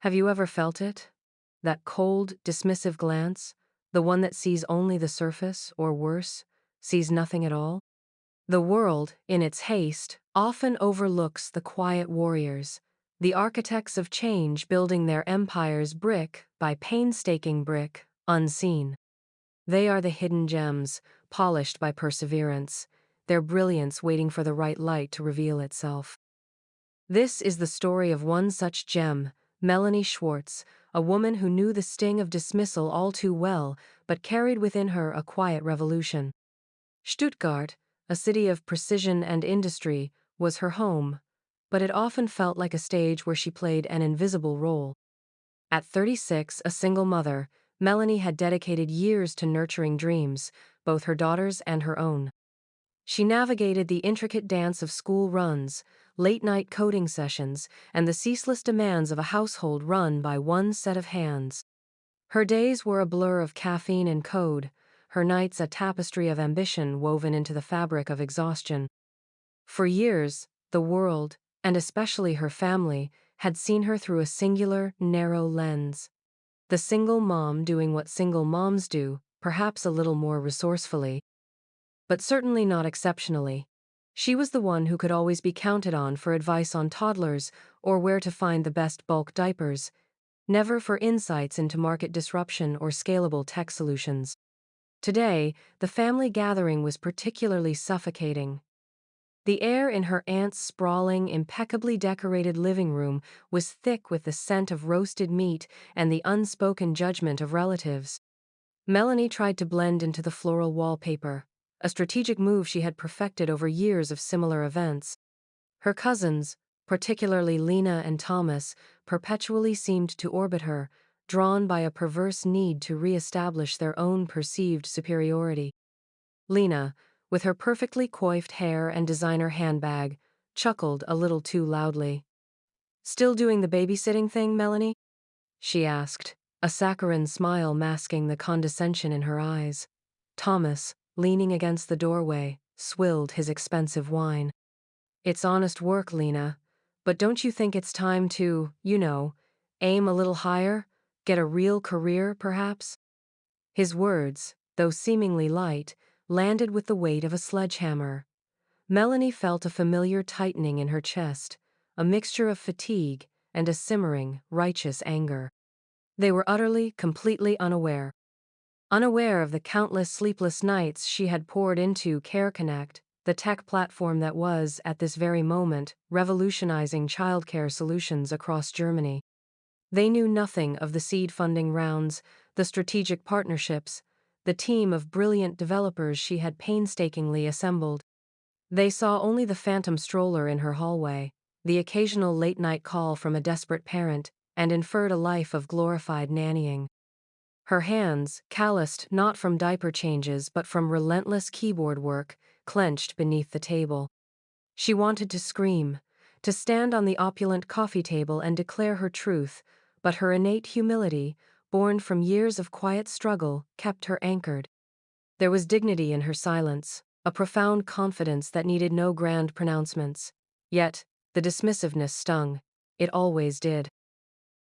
Have you ever felt it? That cold, dismissive glance? The one that sees only the surface, or worse, sees nothing at all? The world, in its haste, often overlooks the quiet warriors, the architects of change building their empires brick by painstaking brick, unseen. They are the hidden gems, polished by perseverance, their brilliance waiting for the right light to reveal itself. This is the story of one such gem, Melanie Schwartz, a woman who knew the sting of dismissal all too well, but carried within her a quiet revolution. Stuttgart, a city of precision and industry, was her home, but it often felt like a stage where she played an invisible role. At 36, a single mother, Melanie had dedicated years to nurturing dreams, both her daughter's and her own. She navigated the intricate dance of school runs, late-night coding sessions, and the ceaseless demands of a household run by one set of hands. Her days were a blur of caffeine and code, her nights a tapestry of ambition woven into the fabric of exhaustion. For years, the world, and especially her family, had seen her through a singular, narrow lens. The single mom doing what single moms do, perhaps a little more resourcefully, but certainly not exceptionally. She was the one who could always be counted on for advice on toddlers or where to find the best bulk diapers, never for insights into market disruption or scalable tech solutions. Today, the family gathering was particularly suffocating. The air in her aunt's sprawling, impeccably decorated living room was thick with the scent of roasted meat and the unspoken judgment of relatives. Melanie tried to blend into the floral wallpaper, a strategic move she had perfected over years of similar events. Her cousins, particularly Lena and Thomas, perpetually seemed to orbit her, drawn by a perverse need to re-establish their own perceived superiority. Lena, with her perfectly coiffed hair and designer handbag, chuckled a little too loudly. "Still doing the babysitting thing, Melanie?" she asked, a saccharine smile masking the condescension in her eyes. Thomas, leaning against the doorway, swilled his expensive wine. "It's honest work, Lena, but don't you think it's time to, aim a little higher? Get a real career, perhaps?" His words, though seemingly light, landed with the weight of a sledgehammer. Melanie felt a familiar tightening in her chest, a mixture of fatigue and a simmering, righteous anger. They were utterly, completely unaware of the countless sleepless nights she had poured into CareConnect, the tech platform that was, at this very moment, revolutionizing childcare solutions across Germany. They knew nothing of the seed funding rounds, the strategic partnerships, the team of brilliant developers she had painstakingly assembled. They saw only the phantom stroller in her hallway, the occasional late-night call from a desperate parent, and inferred a life of glorified nannying. Her hands, calloused not from diaper changes but from relentless keyboard work, clenched beneath the table. She wanted to scream, to stand on the opulent coffee table and declare her truth, but her innate humility, born from years of quiet struggle, kept her anchored. There was dignity in her silence, a profound confidence that needed no grand pronouncements. Yet, the dismissiveness stung. It always did.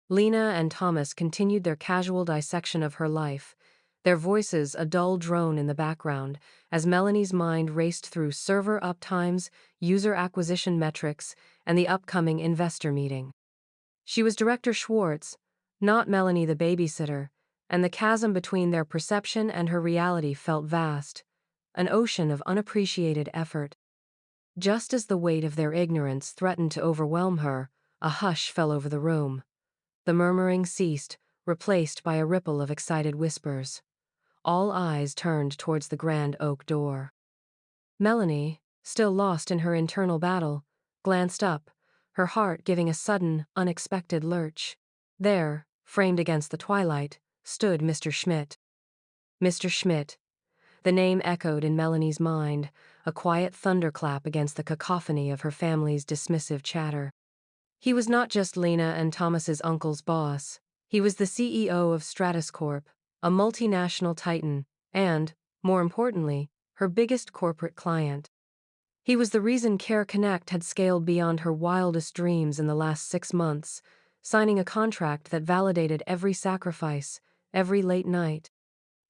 Lena and Thomas continued their casual dissection of her life, their voices a dull drone in the background, as Melanie's mind raced through server uptimes, user acquisition metrics, and the upcoming investor meeting. She was Director Schwartz, not Melanie the babysitter, and the chasm between their perception and her reality felt vast, an ocean of unappreciated effort. Just as the weight of their ignorance threatened to overwhelm her, a hush fell over the room. The murmuring ceased, replaced by a ripple of excited whispers. All eyes turned towards the grand oak door. Melanie, still lost in her internal battle, glanced up, her heart giving a sudden, unexpected lurch. There, framed against the twilight, stood Mr. Schmidt. Mr. Schmidt. The name echoed in Melanie's mind, a quiet thunderclap against the cacophony of her family's dismissive chatter. He was not just Lena and Thomas's uncle's boss. He was the CEO of Stratus Corp, a multinational titan, and, more importantly, her biggest corporate client. He was the reason CareConnect had scaled beyond her wildest dreams in the last 6 months, signing a contract that validated every sacrifice, every late night.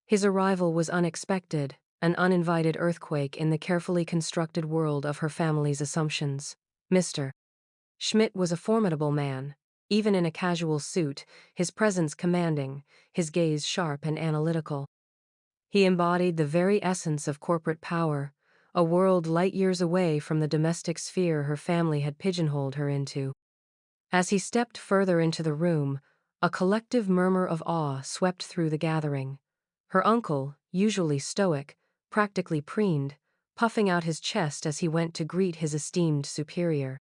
His arrival was unexpected, an uninvited earthquake in the carefully constructed world of her family's assumptions. Mr. Schmidt was a formidable man. Even in a casual suit, his presence commanding, his gaze sharp and analytical. He embodied the very essence of corporate power, a world light years away from the domestic sphere her family had pigeonholed her into. As he stepped further into the room, a collective murmur of awe swept through the gathering. Her uncle, usually stoic, practically preened, puffing out his chest as he went to greet his esteemed superior.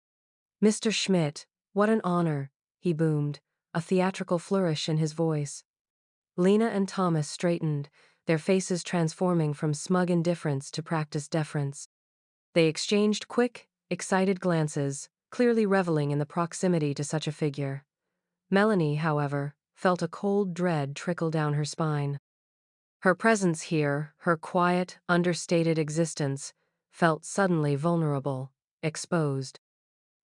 "Mr. Schmidt, what an honor," he boomed, a theatrical flourish in his voice. Lena and Thomas straightened, their faces transforming from smug indifference to practiced deference. They exchanged quick, excited glances, clearly reveling in the proximity to such a figure. Melanie, however, felt a cold dread trickle down her spine. Her presence here, her quiet, understated existence, felt suddenly vulnerable, exposed.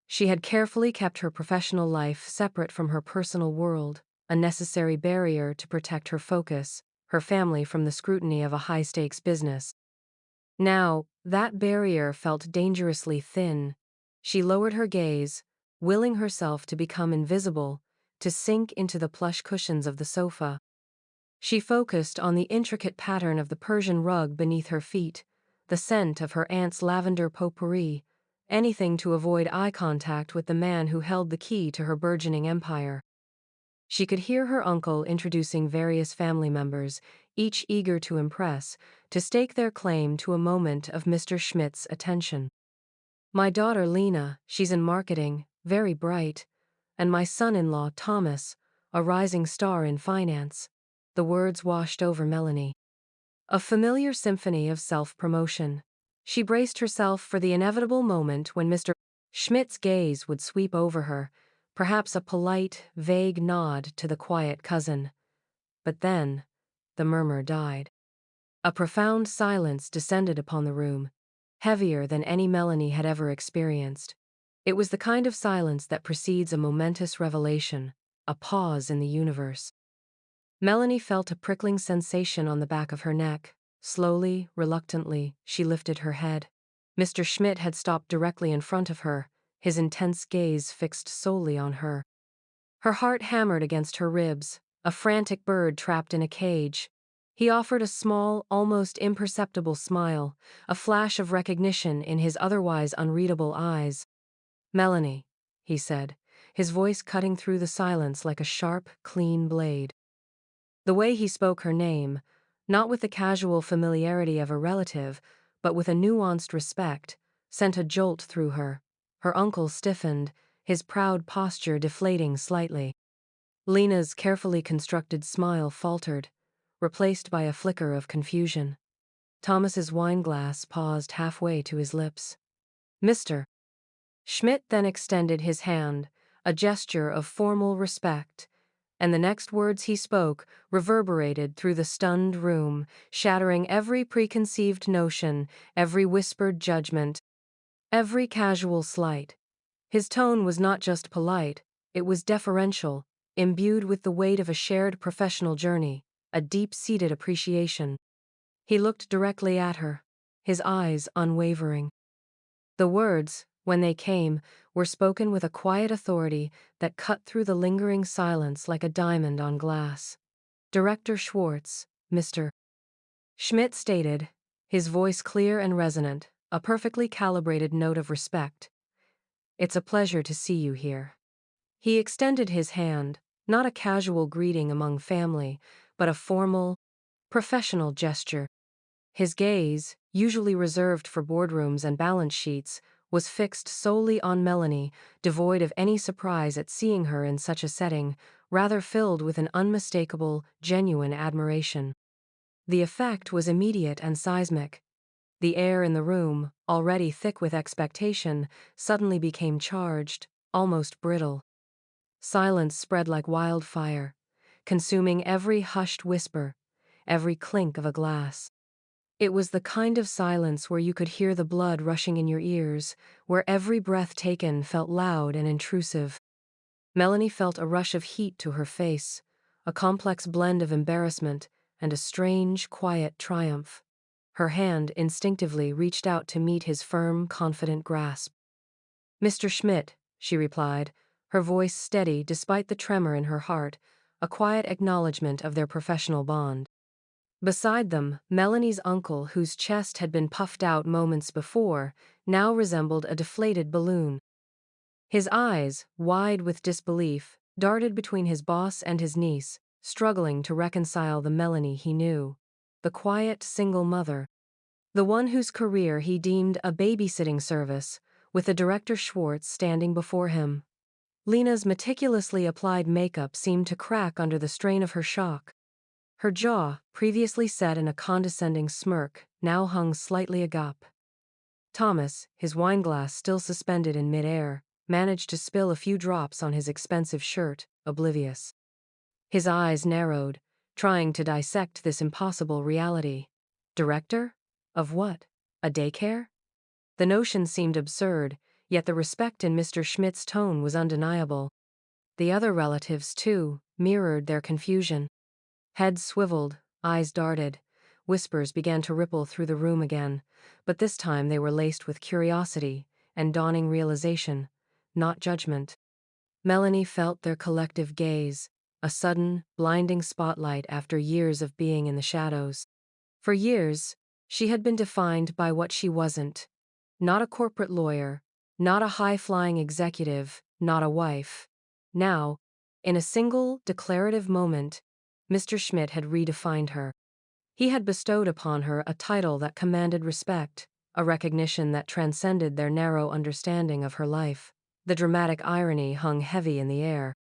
She had carefully kept her professional life separate from her personal world, a necessary barrier to protect her focus, her family from the scrutiny of a high-stakes business. Now, that barrier felt dangerously thin. She lowered her gaze, willing herself to become invisible, to sink into the plush cushions of the sofa. She focused on the intricate pattern of the Persian rug beneath her feet, the scent of her aunt's lavender potpourri, anything to avoid eye contact with the man who held the key to her burgeoning empire. She could hear her uncle introducing various family members, each eager to impress, to stake their claim to a moment of Mr. Schmidt's attention. "My daughter Lena, she's in marketing, very bright. And my son-in-law Thomas, a rising star in finance." The words washed over Melanie. A familiar symphony of self-promotion. She braced herself for the inevitable moment when Mr. Schmidt's gaze would sweep over her, perhaps a polite, vague nod to the quiet cousin. But then, the murmur died. A profound silence descended upon the room, heavier than any Melanie had ever experienced. It was the kind of silence that precedes a momentous revelation, a pause in the universe. Melanie felt a prickling sensation on the back of her neck. Slowly, reluctantly, she lifted her head. Mr. Schmidt had stopped directly in front of her, his intense gaze fixed solely on her. Her heart hammered against her ribs, a frantic bird trapped in a cage. He offered a small, almost imperceptible smile, a flash of recognition in his otherwise unreadable eyes. "Melanie," he said, his voice cutting through the silence like a sharp, clean blade. The way he spoke her name, not with the casual familiarity of a relative, but with a nuanced respect, sent a jolt through her. Her uncle stiffened, his proud posture deflating slightly. Lena's carefully constructed smile faltered, replaced by a flicker of confusion. Thomas's wineglass paused halfway to his lips. "Mr. Schmidt then extended his hand, a gesture of formal respect, and the next words he spoke reverberated through the stunned room, shattering every preconceived notion, every whispered judgment, every casual slight. His tone was not just polite, it was deferential, imbued with the weight of a shared professional journey, a deep-seated appreciation. He looked directly at her, his eyes unwavering. The words, when they came, were spoken with a quiet authority that cut through the lingering silence like a diamond on glass. "Director Schwartz, Mr. Schmidt stated, his voice clear and resonant, a perfectly calibrated note of respect. "It's a pleasure to see you here." He extended his hand, not a casual greeting among family, but a formal, professional gesture. His gaze, usually reserved for boardrooms and balance sheets, was fixed solely on Melanie, devoid of any surprise at seeing her in such a setting, rather filled with an unmistakable, genuine admiration. The effect was immediate and seismic. The air in the room, already thick with expectation, suddenly became charged, almost brittle. Silence spread like wildfire, consuming every hushed whisper, every clink of a glass. It was the kind of silence where you could hear the blood rushing in your ears, where every breath taken felt loud and intrusive. Melanie felt a rush of heat to her face, a complex blend of embarrassment and a strange, quiet triumph. Her hand instinctively reached out to meet his firm, confident grasp. "Mr. Schmidt," she replied, her voice steady despite the tremor in her heart, a quiet acknowledgement of their professional bond. Beside them, Melanie's uncle, whose chest had been puffed out moments before, now resembled a deflated balloon. His eyes, wide with disbelief, darted between his boss and his niece, struggling to reconcile the Melanie he knew. The quiet, single mother. The one whose career he deemed a babysitting service, with the director Schwartz standing before him. Lena's meticulously applied makeup seemed to crack under the strain of her shock. Her jaw, previously set in a condescending smirk, now hung slightly agape. Thomas, his wineglass still suspended in midair, managed to spill a few drops on his expensive shirt, oblivious. His eyes narrowed, trying to dissect this impossible reality. Director? Of what? A daycare? The notion seemed absurd, yet the respect in Mr. Schmidt's tone was undeniable. The other relatives, too, mirrored their confusion. Heads swiveled, eyes darted. Whispers began to ripple through the room again, but this time they were laced with curiosity and dawning realization, not judgment. Melanie felt their collective gaze, a sudden, blinding spotlight after years of being in the shadows. For years, she had been defined by what she wasn't. Not a corporate lawyer, not a high-flying executive, not a wife. Now, in a single, declarative moment, Mr. Schmidt had redefined her. He had bestowed upon her a title that commanded respect, a recognition that transcended their narrow understanding of her life. The dramatic irony hung heavy in the air.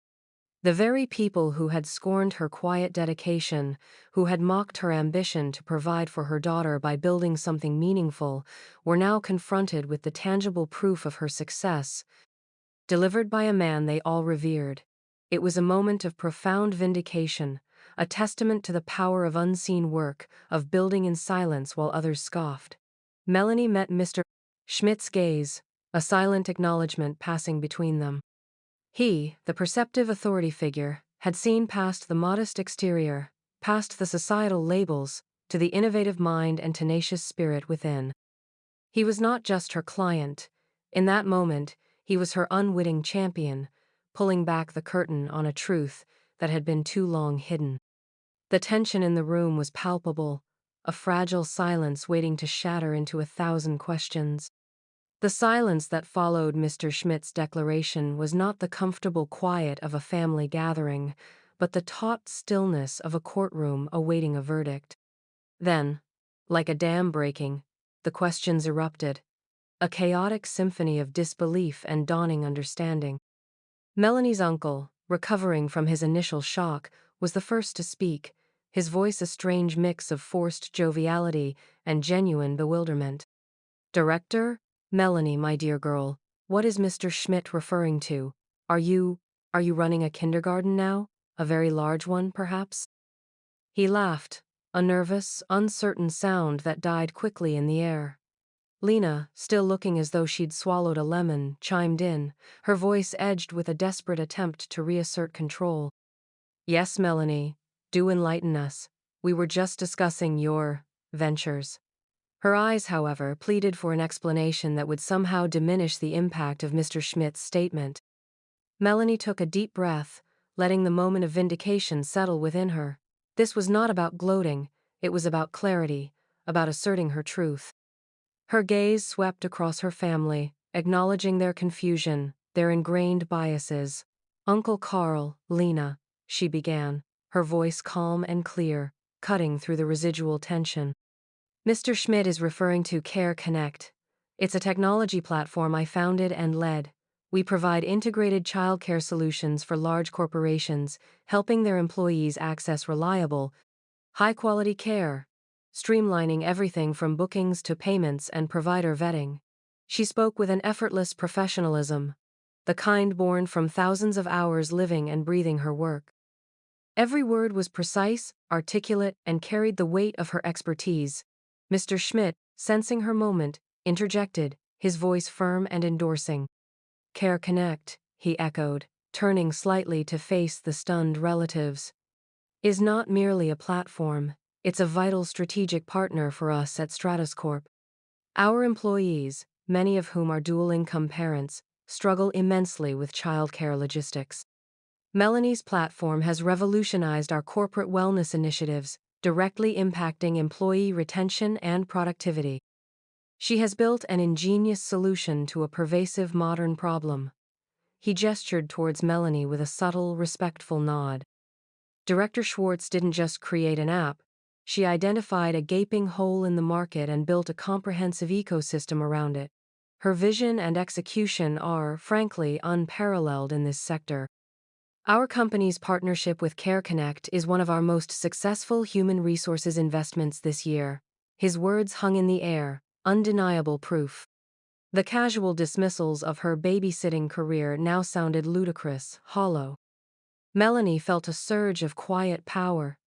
The very people who had scorned her quiet dedication, who had mocked her ambition to provide for her daughter by building something meaningful, were now confronted with the tangible proof of her success, delivered by a man they all revered. It was a moment of profound vindication, a testament to the power of unseen work, of building in silence while others scoffed. Melanie met Mr. Schmidt's gaze, a silent acknowledgement passing between them. He, the perceptive authority figure, had seen past the modest exterior, past the societal labels, to the innovative mind and tenacious spirit within. He was not just her client. In that moment, he was her unwitting champion, pulling back the curtain on a truth that had been too long hidden. The tension in the room was palpable, a fragile silence waiting to shatter into 1,000 questions. The silence that followed Mr. Schmidt's declaration was not the comfortable quiet of a family gathering, but the taut stillness of a courtroom awaiting a verdict. Then, like a dam breaking, the questions erupted, a chaotic symphony of disbelief and dawning understanding. Melanie's uncle, recovering from his initial shock, was the first to speak, his voice a strange mix of forced joviality and genuine bewilderment. "Director? Melanie, my dear girl, what is Mr. Schmidt referring to? Are you running a kindergarten now? A very large one, perhaps?" He laughed, a nervous, uncertain sound that died quickly in the air. Lena, still looking as though she'd swallowed a lemon, chimed in, her voice edged with a desperate attempt to reassert control. "Yes, Melanie, do enlighten us. We were just discussing your ventures." Her eyes, however, pleaded for an explanation that would somehow diminish the impact of Mr. Schmidt's statement. Melanie took a deep breath, letting the moment of vindication settle within her. This was not about gloating, it was about clarity, about asserting her truth. Her gaze swept across her family, acknowledging their confusion, their ingrained biases. "Uncle Carl, Lena," she began, her voice calm and clear, cutting through the residual tension. "Mr. Schmidt is referring to Care Connect. It's a technology platform I founded and led. We provide integrated childcare solutions for large corporations, helping their employees access reliable, high-quality care, streamlining everything from bookings to payments and provider vetting." She spoke with an effortless professionalism, the kind born from thousands of hours living and breathing her work. Every word was precise, articulate, and carried the weight of her expertise. Mr. Schmidt, sensing her moment, interjected, his voice firm and endorsing. "Care Connect," he echoed, turning slightly to face the stunned relatives, is not merely a platform, it's a vital strategic partner for us at Stratus Corp. Our employees, many of whom are dual-income parents, struggle immensely with childcare logistics. Melanie's platform has revolutionized our corporate wellness initiatives, directly impacting employee retention and productivity. She has built an ingenious solution to a pervasive modern problem. He gestured towards Melanie with a subtle, respectful nod. Director Schwartz didn't just create an app, she identified a gaping hole in the market and built a comprehensive ecosystem around it. Her vision and execution are, frankly, unparalleled in this sector. Our company's partnership with CareConnect is one of our most successful human resources investments this year. His words hung in the air, undeniable proof. The casual dismissals of her babysitting career now sounded ludicrous, hollow. Melanie felt a surge of quiet power,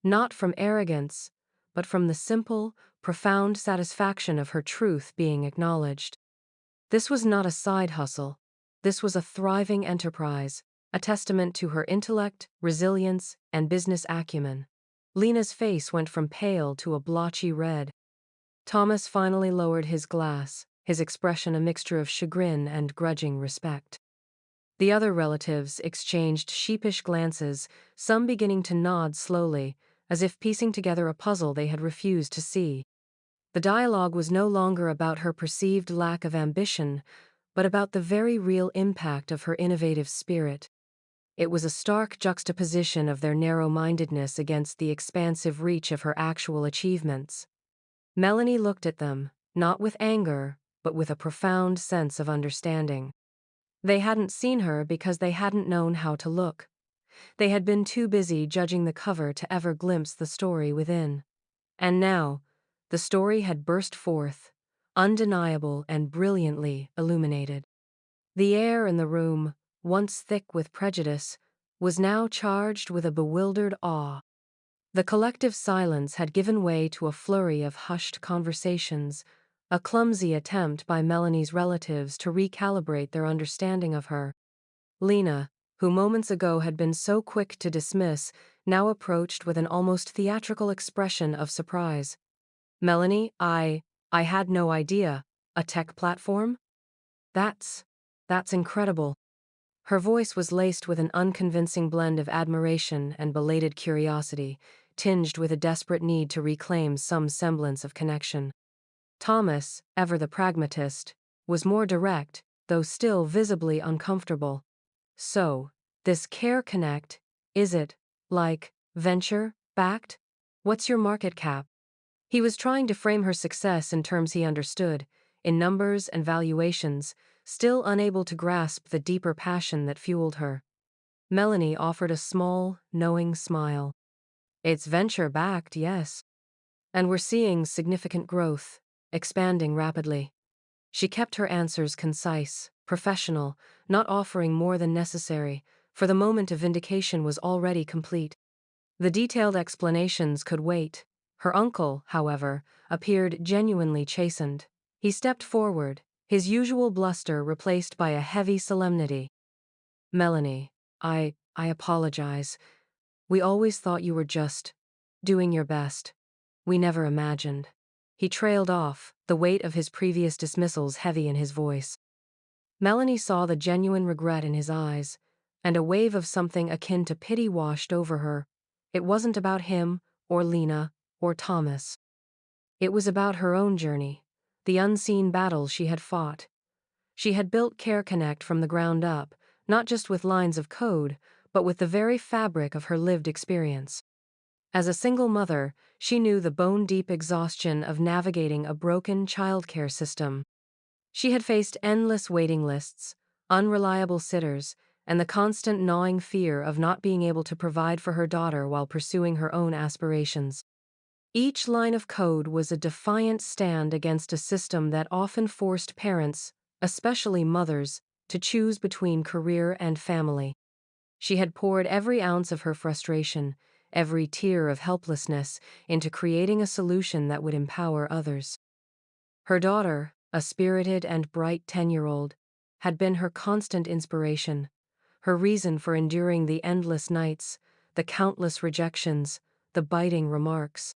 not from arrogance, but from the simple, profound satisfaction of her truth being acknowledged. This was not a side hustle. This was a thriving enterprise, a testament to her intellect, resilience, and business acumen. Lena's face went from pale to a blotchy red. Thomas finally lowered his glass, his expression a mixture of chagrin and grudging respect. The other relatives exchanged sheepish glances, some beginning to nod slowly, as if piecing together a puzzle they had refused to see. The dialogue was no longer about her perceived lack of ambition, but about the very real impact of her innovative spirit. It was a stark juxtaposition of their narrow-mindedness against the expansive reach of her actual achievements. Melanie looked at them, not with anger, but with a profound sense of understanding. They hadn't seen her because they hadn't known how to look. They had been too busy judging the cover to ever glimpse the story within. And now, the story had burst forth, undeniable and brilliantly illuminated. The air in the room, once thick with prejudice, was now charged with a bewildered awe. The collective silence had given way to a flurry of hushed conversations, a clumsy attempt by Melanie's relatives to recalibrate their understanding of her. Lena, who moments ago had been so quick to dismiss, now approached with an almost theatrical expression of surprise. Melanie, I had no idea. A tech platform? That's incredible. Her voice was laced with an unconvincing blend of admiration and belated curiosity, tinged with a desperate need to reclaim some semblance of connection. Thomas, ever the pragmatist, was more direct, though still visibly uncomfortable. So, this Care Connect, is it, like, venture-backed? What's your market cap? He was trying to frame her success in terms he understood, in numbers and valuations, still unable to grasp the deeper passion that fueled her. Melanie offered a small, knowing smile. It's venture-backed, yes. And we're seeing significant growth, expanding rapidly. She kept her answers concise, professional, not offering more than necessary, for the moment of vindication was already complete. The detailed explanations could wait. Her uncle, however, appeared genuinely chastened. He stepped forward, his usual bluster replaced by a heavy solemnity. Melanie, I apologize. We always thought you were just doing your best. We never imagined. He trailed off, the weight of his previous dismissals heavy in his voice. Melanie saw the genuine regret in his eyes, and a wave of something akin to pity washed over her. It wasn't about him, or Lena, or Thomas. It was about her own journey, the unseen battles she had fought. She had built Care Connect from the ground up, not just with lines of code, but with the very fabric of her lived experience. As a single mother, she knew the bone-deep exhaustion of navigating a broken childcare system. She had faced endless waiting lists, unreliable sitters, and the constant gnawing fear of not being able to provide for her daughter while pursuing her own aspirations. Each line of code was a defiant stand against a system that often forced parents, especially mothers, to choose between career and family. She had poured every ounce of her frustration, every tear of helplessness, into creating a solution that would empower others. Her daughter, a spirited and bright 10-year-old, had been her constant inspiration, her reason for enduring the endless nights, the countless rejections, the biting remarks.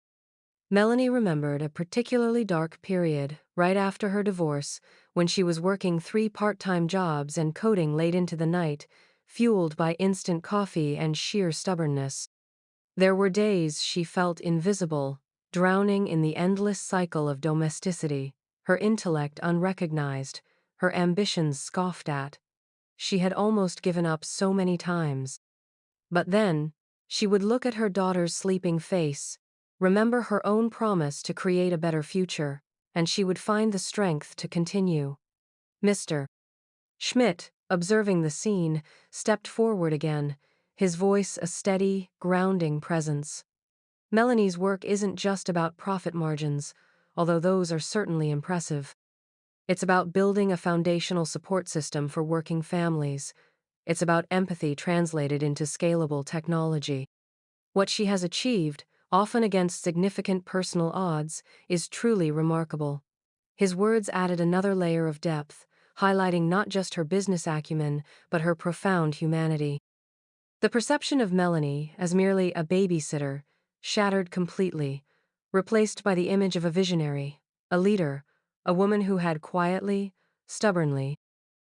Melanie remembered a particularly dark period right after her divorce when she was working 3 part-time jobs and coding late into the night, fueled by instant coffee and sheer stubbornness. There were days she felt invisible, drowning in the endless cycle of domesticity, her intellect unrecognized, her ambitions scoffed at. She had almost given up so many times. But then, she would look at her daughter's sleeping face, remember her own promise to create a better future, and she would find the strength to continue. Mr. Schmidt, observing the scene, stepped forward again, his voice a steady, grounding presence. Melanie's work isn't just about profit margins, although those are certainly impressive. It's about building a foundational support system for working families. It's about empathy translated into scalable technology. What she has achieved, often against significant personal odds, is truly remarkable. His words added another layer of depth, highlighting not just her business acumen, but her profound humanity. The perception of Melanie as merely a babysitter shattered completely, replaced by the image of a visionary, a leader, a woman who had quietly, stubbornly,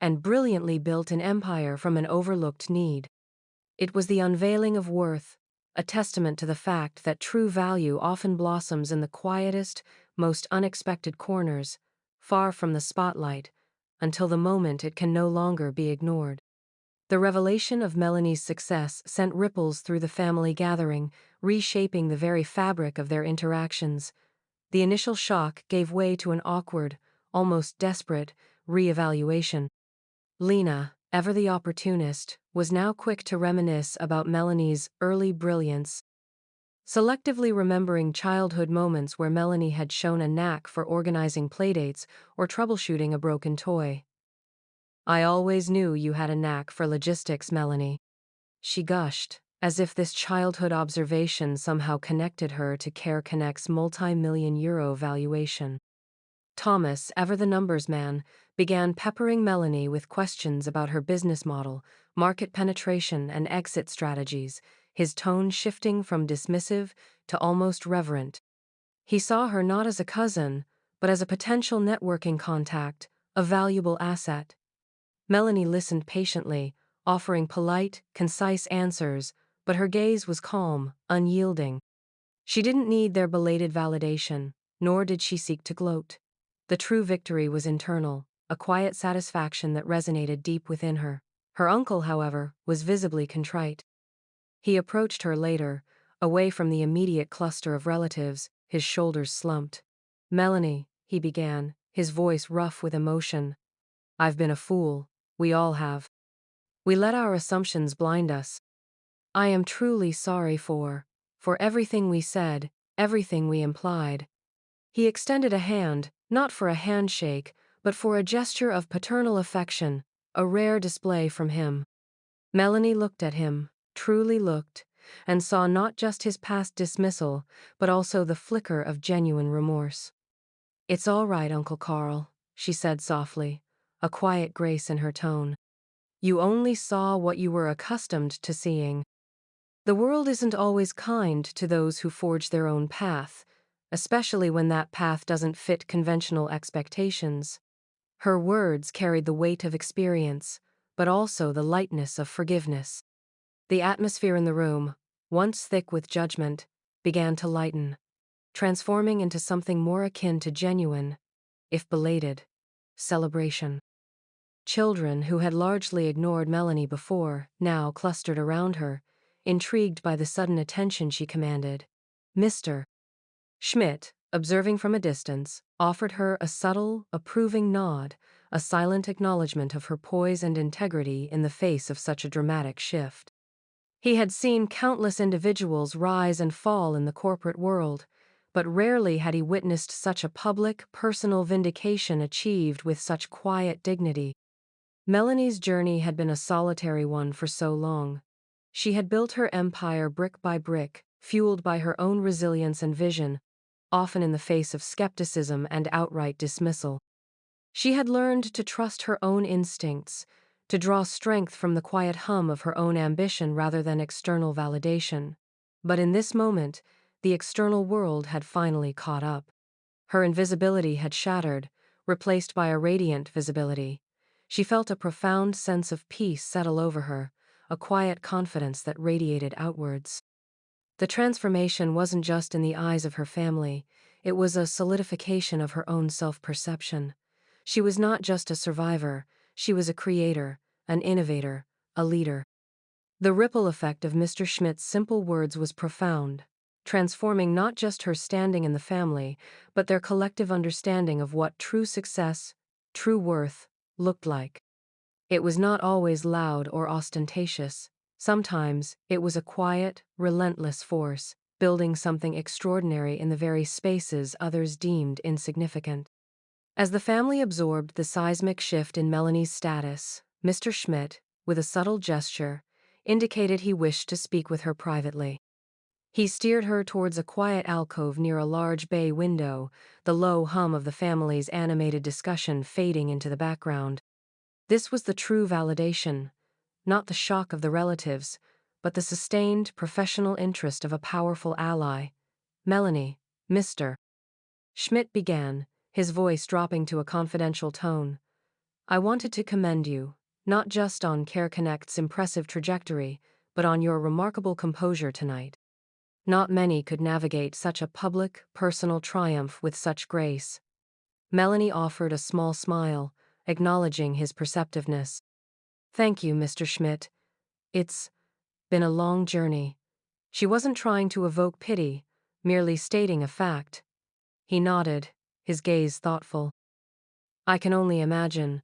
and brilliantly built an empire from an overlooked need. It was the unveiling of worth, a testament to the fact that true value often blossoms in the quietest, most unexpected corners, far from the spotlight, until the moment it can no longer be ignored. The revelation of Melanie's success sent ripples through the family gathering, reshaping the very fabric of their interactions. The initial shock gave way to an awkward, almost desperate, re-evaluation. Lena, ever the opportunist, was now quick to reminisce about Melanie's early brilliance, selectively remembering childhood moments where Melanie had shown a knack for organizing playdates or troubleshooting a broken toy. "I always knew you had a knack for logistics, Melanie," she gushed, as if this childhood observation somehow connected her to Care Connect's multi-million euro valuation. Thomas, ever the numbers man, began peppering Melanie with questions about her business model, market penetration, and exit strategies, his tone shifting from dismissive to almost reverent. He saw her not as a cousin, but as a potential networking contact, a valuable asset. Melanie listened patiently, offering polite, concise answers, but her gaze was calm, unyielding. She didn't need their belated validation, nor did she seek to gloat. The true victory was internal, a quiet satisfaction that resonated deep within her. Her uncle, however, was visibly contrite. He approached her later, away from the immediate cluster of relatives, his shoulders slumped. "Melanie," he began, his voice rough with emotion. "I've been a fool. We all have. We let our assumptions blind us. I am truly sorry for everything we said, everything we implied." He extended a hand, not for a handshake, but for a gesture of paternal affection, a rare display from him. Melanie looked at him, truly looked, and saw not just his past dismissal, but also the flicker of genuine remorse. "It's all right, Uncle Carl," she said softly, a quiet grace in her tone. "You only saw what you were accustomed to seeing. The world isn't always kind to those who forge their own path, especially when that path doesn't fit conventional expectations." Her words carried the weight of experience, but also the lightness of forgiveness. The atmosphere in the room, once thick with judgment, began to lighten, transforming into something more akin to genuine, if belated, celebration. Children who had largely ignored Melanie before now clustered around her, intrigued by the sudden attention she commanded. Mr. Schmidt, observing from a distance, offered her a subtle, approving nod, a silent acknowledgement of her poise and integrity in the face of such a dramatic shift. He had seen countless individuals rise and fall in the corporate world, but rarely had he witnessed such a public, personal vindication achieved with such quiet dignity. Melanie's journey had been a solitary one for so long. She had built her empire brick by brick, fueled by her own resilience and vision, often in the face of skepticism and outright dismissal. She had learned to trust her own instincts, to draw strength from the quiet hum of her own ambition rather than external validation. But in this moment, the external world had finally caught up. Her invisibility had shattered, replaced by a radiant visibility. She felt a profound sense of peace settle over her, a quiet confidence that radiated outwards. The transformation wasn't just in the eyes of her family, it was a solidification of her own self-perception. She was not just a survivor, she was a creator, an innovator, a leader. The ripple effect of Mr. Schmidt's simple words was profound, transforming not just her standing in the family, but their collective understanding of what true success, true worth, looked like. It was not always loud or ostentatious. Sometimes it was a quiet, relentless force, building something extraordinary in the very spaces others deemed insignificant. As the family absorbed the seismic shift in Melanie's status, Mr. Schmidt, with a subtle gesture, indicated he wished to speak with her privately. He steered her towards a quiet alcove near a large bay window, the low hum of the family's animated discussion fading into the background. This was the true validation, not the shock of the relatives, but the sustained professional interest of a powerful ally. Melanie, Mr. Schmidt began, his voice dropping to a confidential tone. I wanted to commend you, not just on Care Connect's impressive trajectory, but on your remarkable composure tonight. Not many could navigate such a public, personal triumph with such grace. Melanie offered a small smile, acknowledging his perceptiveness. Thank you, Mr. Schmidt. It's been a long journey. She wasn't trying to evoke pity, merely stating a fact. He nodded, his gaze thoughtful. I can only imagine.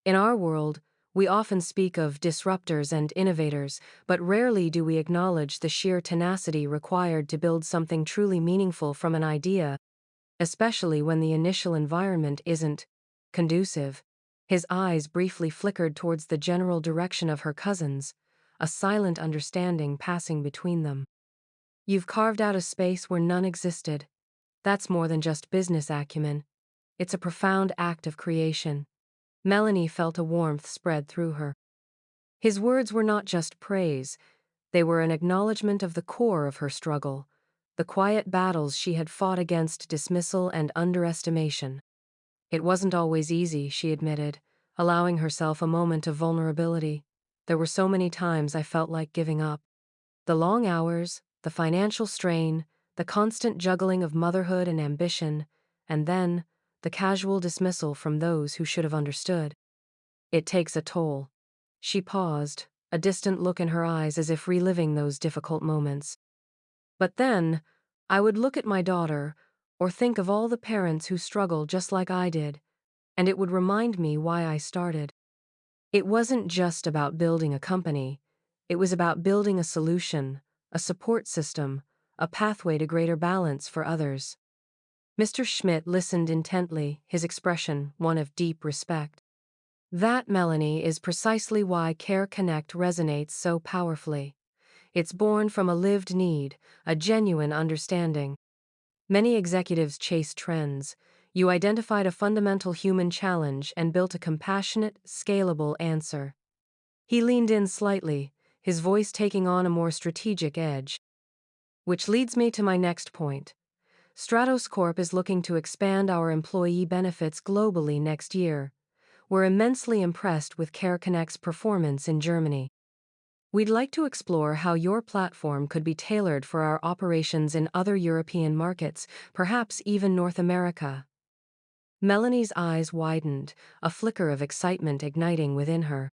In our world, we often speak of disruptors and innovators, but rarely do we acknowledge the sheer tenacity required to build something truly meaningful from an idea, especially when the initial environment isn't conducive. His eyes briefly flickered towards the general direction of her cousins, a silent understanding passing between them. You've carved out a space where none existed. That's more than just business acumen. It's a profound act of creation. Melanie felt a warmth spread through her. His words were not just praise, they were an acknowledgement of the core of her struggle, the quiet battles she had fought against dismissal and underestimation. It wasn't always easy, she admitted, allowing herself a moment of vulnerability. There were so many times I felt like giving up. The long hours, the financial strain, the constant juggling of motherhood and ambition, and then, the casual dismissal from those who should have understood. It takes a toll. She paused, a distant look in her eyes as if reliving those difficult moments. But then, I would look at my daughter, or think of all the parents who struggle just like I did, and it would remind me why I started. It wasn't just about building a company, it was about building a solution, a support system, a pathway to greater balance for others. Mr. Schmidt listened intently, his expression one of deep respect. That, Melanie, is precisely why Care Connect resonates so powerfully. It's born from a lived need, a genuine understanding. Many executives chase trends. You identified a fundamental human challenge and built a compassionate, scalable answer. He leaned in slightly, his voice taking on a more strategic edge. Which leads me to my next point. Stratos Corp is looking to expand our employee benefits globally next year. We're immensely impressed with Care Connect's performance in Germany. We'd like to explore how your platform could be tailored for our operations in other European markets, perhaps even North America. Melanie's eyes widened, a flicker of excitement igniting within her.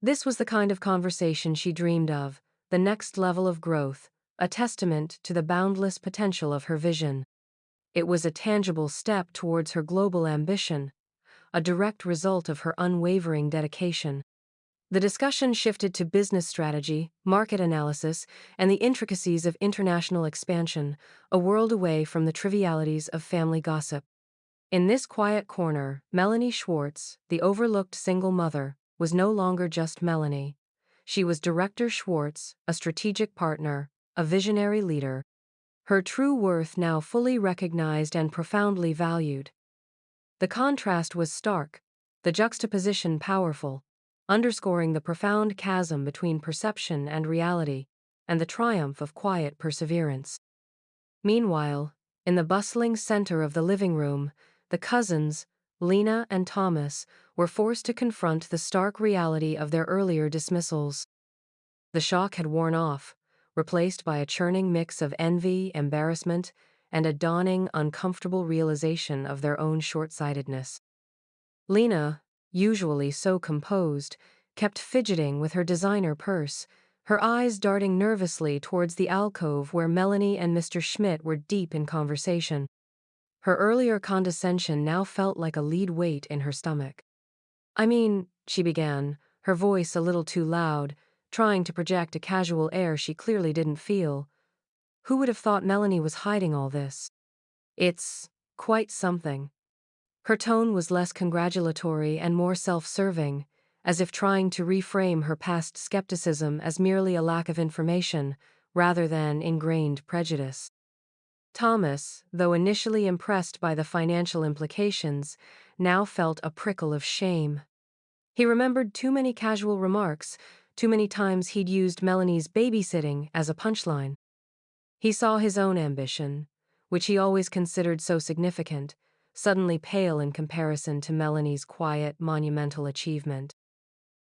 This was the kind of conversation she dreamed of, the next level of growth, a testament to the boundless potential of her vision. It was a tangible step towards her global ambition, a direct result of her unwavering dedication. The discussion shifted to business strategy, market analysis, and the intricacies of international expansion, a world away from the trivialities of family gossip. In this quiet corner, Melanie Schwartz, the overlooked single mother, was no longer just Melanie. She was Director Schwartz, a strategic partner, a visionary leader. Her true worth now fully recognized and profoundly valued. The contrast was stark, the juxtaposition powerful. underscoring the profound chasm between perception and reality, and the triumph of quiet perseverance. Meanwhile, in the bustling center of the living room, the cousins, Lena and Thomas, were forced to confront the stark reality of their earlier dismissals. The shock had worn off, replaced by a churning mix of envy, embarrassment, and a dawning, uncomfortable realization of their own short-sightedness. Lena, usually so composed, kept fidgeting with her designer purse, her eyes darting nervously towards the alcove where Melanie and Mr. Schmidt were deep in conversation. Her earlier condescension now felt like a lead weight in her stomach. "I mean," she began, her voice a little too loud, trying to project a casual air she clearly didn't feel. "Who would have thought Melanie was hiding all this? It's quite something." Her tone was less congratulatory and more self-serving, as if trying to reframe her past skepticism as merely a lack of information, rather than ingrained prejudice. Thomas, though initially impressed by the financial implications, now felt a prickle of shame. He remembered too many casual remarks, too many times he'd used Melanie's babysitting as a punchline. He saw his own ambition, which he always considered so significant, suddenly pale in comparison to Melanie's quiet, monumental achievement.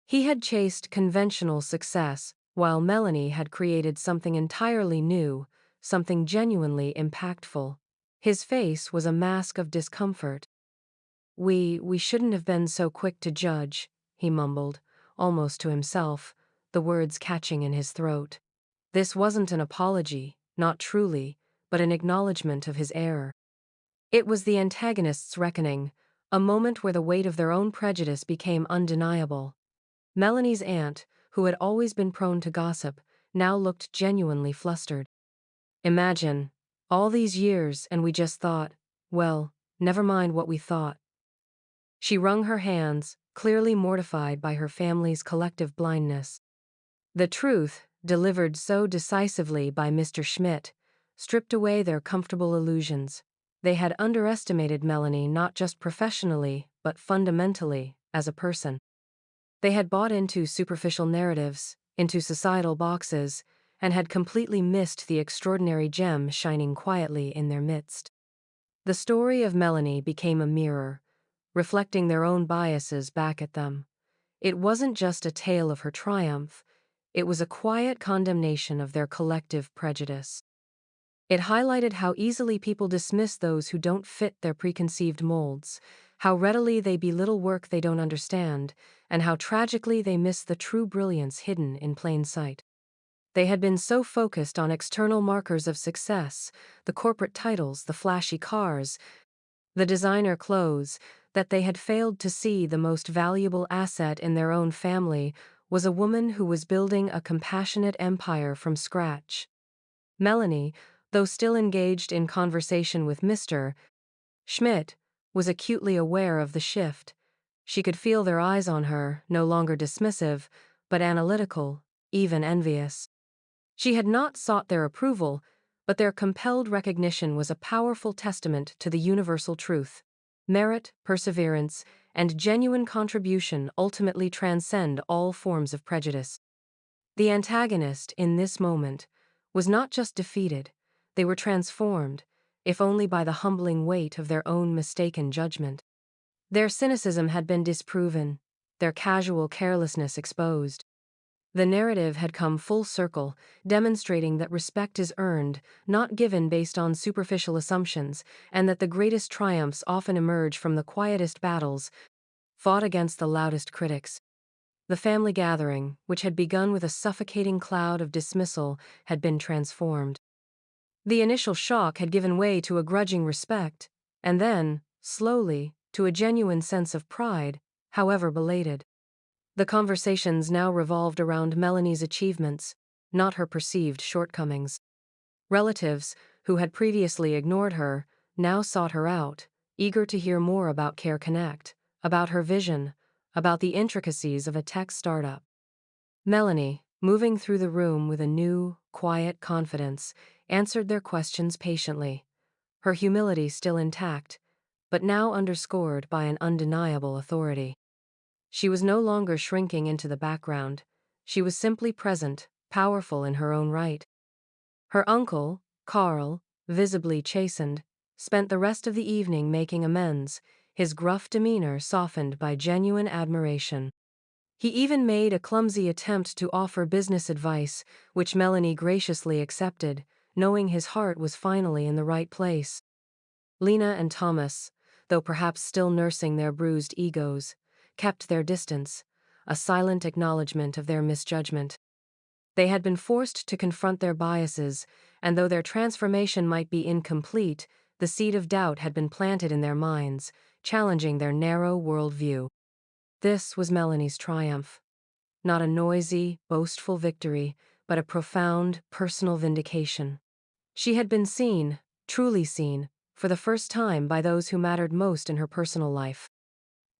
He had chased conventional success, while Melanie had created something entirely new, something genuinely impactful. His face was a mask of discomfort. We shouldn't have been so quick to judge," he mumbled, almost to himself, the words catching in his throat. This wasn't an apology, not truly, but an acknowledgement of his error. It was the antagonist's reckoning, a moment where the weight of their own prejudice became undeniable. Melanie's aunt, who had always been prone to gossip, now looked genuinely flustered. "Imagine, all these years and we just thought, well, never mind what we thought." She wrung her hands, clearly mortified by her family's collective blindness. The truth, delivered so decisively by Mr. Schmidt, stripped away their comfortable illusions. They had underestimated Melanie not just professionally, but fundamentally, as a person. They had bought into superficial narratives, into societal boxes, and had completely missed the extraordinary gem shining quietly in their midst. The story of Melanie became a mirror, reflecting their own biases back at them. It wasn't just a tale of her triumph, it was a quiet condemnation of their collective prejudice. It highlighted how easily people dismiss those who don't fit their preconceived molds, how readily they belittle work they don't understand, and how tragically they miss the true brilliance hidden in plain sight. They had been so focused on external markers of success, the corporate titles, the flashy cars, the designer clothes, that they had failed to see the most valuable asset in their own family was a woman who was building a compassionate empire from scratch. Melanie, though still engaged in conversation with Mr. Schmidt, was acutely aware of the shift. She could feel their eyes on her, no longer dismissive, but analytical, even envious. She had not sought their approval, but their compelled recognition was a powerful testament to the universal truth. Merit, perseverance, and genuine contribution ultimately transcend all forms of prejudice. The antagonist, in this moment, was not just defeated, they were transformed, if only by the humbling weight of their own mistaken judgment. Their cynicism had been disproven, their casual carelessness exposed. The narrative had come full circle, demonstrating that respect is earned, not given based on superficial assumptions, and that the greatest triumphs often emerge from the quietest battles, fought against the loudest critics. The family gathering, which had begun with a suffocating cloud of dismissal, had been transformed. The initial shock had given way to a grudging respect, and then, slowly, to a genuine sense of pride, however belated. The conversations now revolved around Melanie's achievements, not her perceived shortcomings. Relatives, who had previously ignored her, now sought her out, eager to hear more about Care Connect, about her vision, about the intricacies of a tech startup. Melanie, moving through the room with a new, quiet confidence, answered their questions patiently, her humility still intact, but now underscored by an undeniable authority. She was no longer shrinking into the background. She was simply present, powerful in her own right. Her uncle, Karl, visibly chastened, spent the rest of the evening making amends, his gruff demeanor softened by genuine admiration. He even made a clumsy attempt to offer business advice, which Melanie graciously accepted, knowing his heart was finally in the right place. Lena and Thomas, though perhaps still nursing their bruised egos, kept their distance, a silent acknowledgement of their misjudgment. They had been forced to confront their biases, and though their transformation might be incomplete, the seed of doubt had been planted in their minds, challenging their narrow worldview. This was Melanie's triumph. Not a noisy, boastful victory, but a profound, personal vindication. She had been seen, truly seen, for the first time by those who mattered most in her personal life.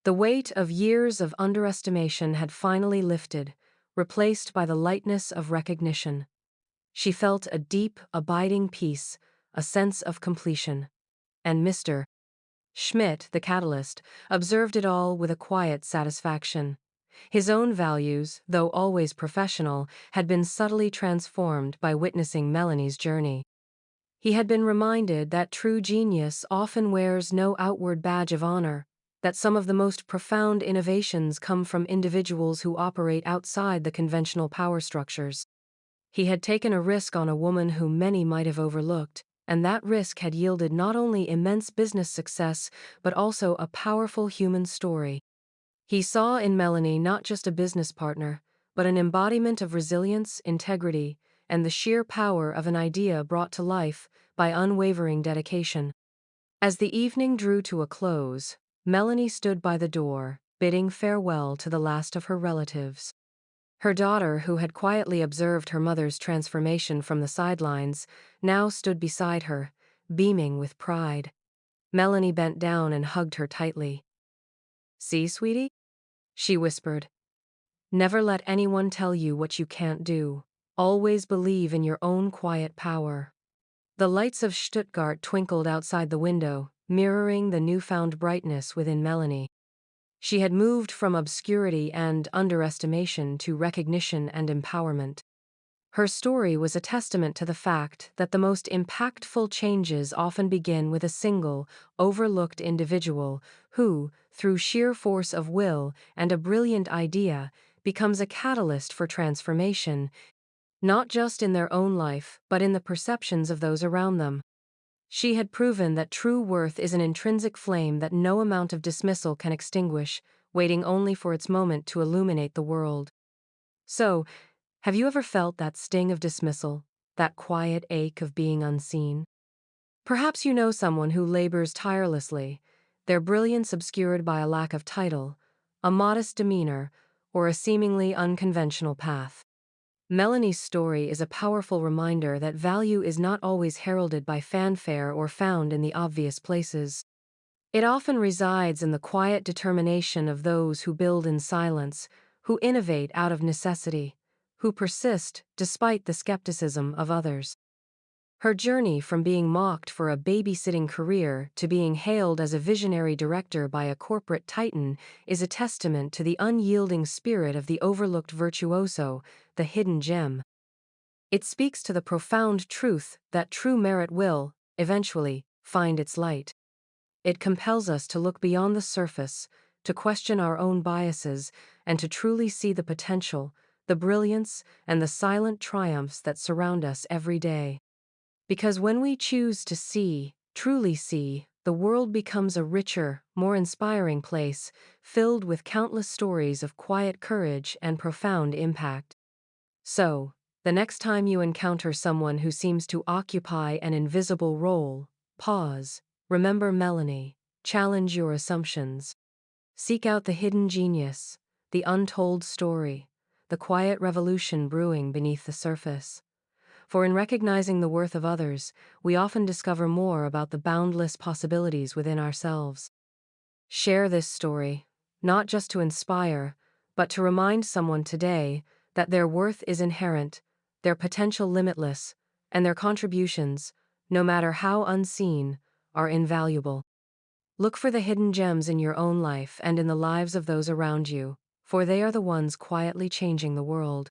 The weight of years of underestimation had finally lifted, replaced by the lightness of recognition. She felt a deep, abiding peace, a sense of completion. And Mr. Schmidt, the catalyst, observed it all with a quiet satisfaction. His own values, though always professional, had been subtly transformed by witnessing Melanie's journey. He had been reminded that true genius often wears no outward badge of honor, that some of the most profound innovations come from individuals who operate outside the conventional power structures. He had taken a risk on a woman whom many might have overlooked, and that risk had yielded not only immense business success, but also a powerful human story. He saw in Melanie not just a business partner, but an embodiment of resilience, integrity, and the sheer power of an idea brought to life by unwavering dedication. As the evening drew to a close, Melanie stood by the door, bidding farewell to the last of her relatives. Her daughter, who had quietly observed her mother's transformation from the sidelines, now stood beside her, beaming with pride. Melanie bent down and hugged her tightly. "See, sweetie?" she whispered. "Never let anyone tell you what you can't do. Always believe in your own quiet power." The lights of Stuttgart twinkled outside the window, mirroring the newfound brightness within Melanie. She had moved from obscurity and underestimation to recognition and empowerment. Her story was a testament to the fact that the most impactful changes often begin with a single, overlooked individual who, through sheer force of will and a brilliant idea, becomes a catalyst for transformation, not just in their own life, but in the perceptions of those around them. She had proven that true worth is an intrinsic flame that no amount of dismissal can extinguish, waiting only for its moment to illuminate the world. So, have you ever felt that sting of dismissal, that quiet ache of being unseen? Perhaps you know someone who labors tirelessly, their brilliance obscured by a lack of title, a modest demeanor, or a seemingly unconventional path. Melanie's story is a powerful reminder that value is not always heralded by fanfare or found in the obvious places. It often resides in the quiet determination of those who build in silence, who innovate out of necessity, who persist despite the skepticism of others. Her journey from being mocked for a babysitting career to being hailed as a visionary director by a corporate titan is a testament to the unyielding spirit of the overlooked virtuoso, the hidden gem. It speaks to the profound truth that true merit will, eventually, find its light. It compels us to look beyond the surface, to question our own biases, and to truly see the potential, the brilliance, and the silent triumphs that surround us every day. Because when we choose to see, truly see, the world becomes a richer, more inspiring place, filled with countless stories of quiet courage and profound impact. So, the next time you encounter someone who seems to occupy an invisible role, pause, remember Melanie, challenge your assumptions. Seek out the hidden genius, the untold story, the quiet revolution brewing beneath the surface. For in recognizing the worth of others, we often discover more about the boundless possibilities within ourselves. Share this story, not just to inspire, but to remind someone today that their worth is inherent, their potential limitless, and their contributions, no matter how unseen, are invaluable. Look for the hidden gems in your own life and in the lives of those around you, for they are the ones quietly changing the world.